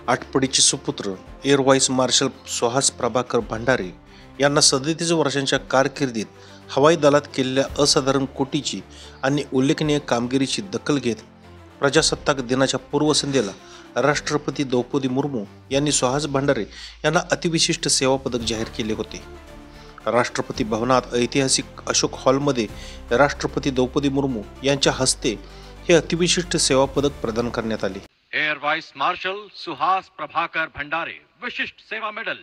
आटपाडीचे सुपुत्र air vice marshal Suhas Prabhakar Bhandare यांना 37 वर्षांच्या कारकिर्दीत हवाई दलात केलेल्या असाधारण कोटीची आणि उल्लेखनीय कामगिरीची दखल घेत प्रजासत्ताक दिनाच्या पूर्वसंध्येला राष्ट्रपती द्रौपदी मुर्मू यांनी सुहास भंडारे यांना अतिविशिष्ट सेवा पदक जाहीर केले होते। राष्ट्रपती भवनात ऐतिहासिक अशोक हॉलमध्ये राष्ट्रपती द्रौपदी मुर्मू यांच्या हस्ते हे अतिविशिष्ट सेवा पदक प्रदान करण्यात आले। Air vice marshal Suhas Prabhakar Bhandare Vishisht Seva medal.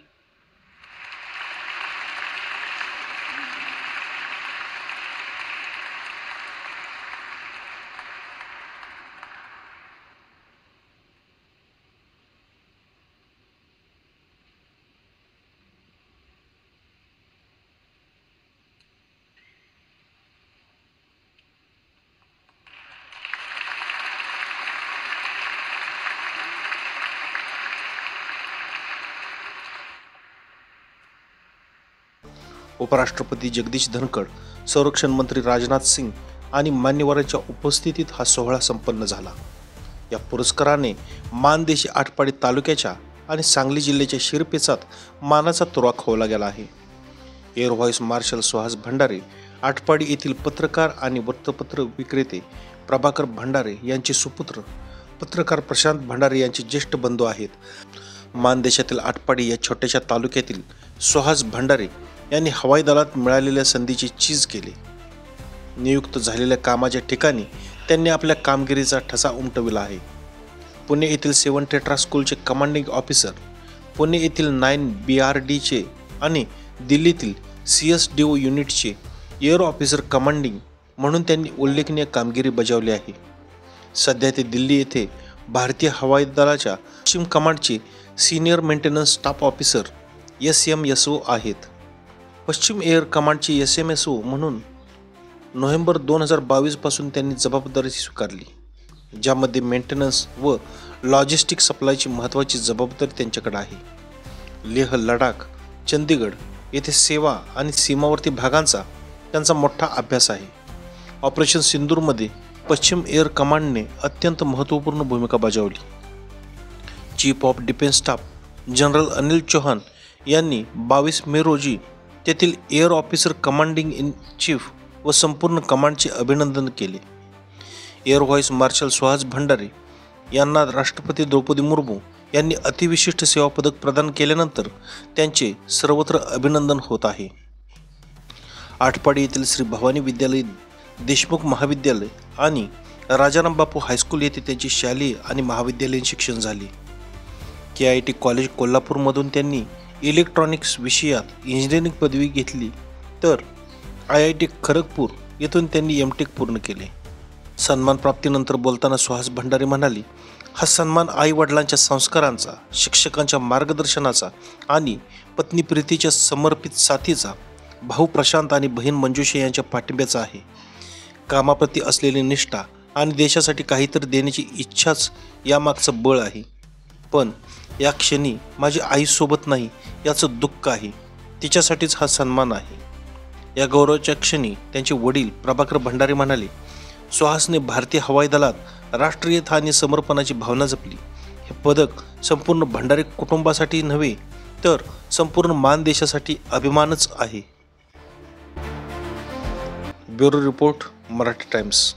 उपराष्ट्रपती जगदीश धनखड, संरक्षण मंत्री राजनाथ सिंग आणि मान्यवरांच्या उपस्थितीत हा सोहळा संपन्न झाला। या पुरस्काराने मानदेशी आटपाडी तालुक्याच्या आणि सांगली जिल्ह्याच्या शिरपेचात मानाचा तुरा खोवला गेला आहे। Air vice marshal Suhas Bhandare Atpadi येथील पत्रकार आणि वृत्तपत्र विक्रेते प्रभाकर भंडारे यांचे सुपुत्र पत्रकार प्रशांत भंडारे यांचे ज्येष्ठ बंधू आहेत। मानदेशातील आटपाडी या छोट्याशा तालुक्यातील सुहास भंडारे यांनी हवाई दलात मिळालेल्या संधीची चीज केली। नियुक्त झालेल्या कामाच्या ठिकाणी त्यांनी आपल्या कामगिरीचा ठसा उमटविला आहे। पुणे येथील 7 टेट्रा स्कूलचे कमांडिंग ऑफिसर, पुणे येथील 9 BRDचे आणि दिल्लीतील CSDO युनिटचे एअर ऑफिसर कमांडिंग म्हणून त्यांनी उल्लेखनीय कामगिरी बजावली आहे। सध्या ते दिल्ली येथे भारतीय हवाई दलाच्या पश्चिम कमांडचे senior maintenance staff officer SMSO आहेत। पश्चिम एअर कमांडचे SMSO म्हणून नोव्हेंबर 2022 पासून त्यांनी जबाबदारी स्वीकारली, ज्यामध्ये मेंटेनन्स व लॉजिस्टिक सप्लायची महत्त्वाची जबाबदारी त्यांच्याकडे आहे। लेह, लडाख, चंदीगड येथे सेवा आणि सीमावर्ती भागांचा त्यांचा मोठा अभ्यास आहे। ऑपरेशन सिंदूरमध्ये पश्चिम एअर कमांडने अत्यंत महत्त्वपूर्ण भूमिका बजावली। Chief of defence staff general Anil Chauhan यांनी 22 मे रोजी तेथील air officer commanding in chief व संपूर्ण कमांडचे अभिनंदन केले। Air vice marshal Suhas Bhandare यांना राष्ट्रपती द्रौपदी मुर्मू यांनी अतिविशिष्ट सेवा पदक प्रदान केल्यानंतर त्यांचे सर्वत्र अभिनंदन होत आहे। आटपाडी येथील श्री भवानी विद्यालय, देशमुख महाविद्यालय आणि राजाराम बापू हायस्कूल येथे त्यांचे शालेय आणि महाविद्यालयीन शिक्षण झाले। KIT कॉलेज कोल्हापूरमधून त्यांनी इलेक्ट्रॉनिक्स विषयात इंजिनिअरिंग पदवी घेतली, तर IIT खरगपूर येथून त्यांनी MTech पूर्ण केले। सन्मान प्राप्तीनंतर बोलताना सुहास भंडारे म्हणाले, हा सन्मान आई वडिलांच्या संस्कारांचा, शिक्षकांच्या मार्गदर्शनाचा आणि पत्नी प्रीतीच्या समर्पित साथीचा, भाऊ प्रशांत आणि बहीण मंजुषा यांच्या पाठिंब्याचा आहे। कामाप्रती असलेली निष्ठा आणि देशासाठी काहीतरी देण्याची इच्छाच यामागचं बळ आहे। पण या क्षणी माझी आई सोबत नाही याचं दुःख आहे, तिच्यासाठीच हा सन्मान आहे। या गौरवाच्या क्षणी त्यांचे वडील प्रभाकर भंडारे म्हणाले, सुहासने भारतीय हवाई दलात राष्ट्रीयता आणि समर्पणाची भावना जपली। हे पदक संपूर्ण भंडारे कुटुंबासाठी नव्हे तर संपूर्ण मानदेशासाठी अभिमानच आहे। Bureau report, Marathi times.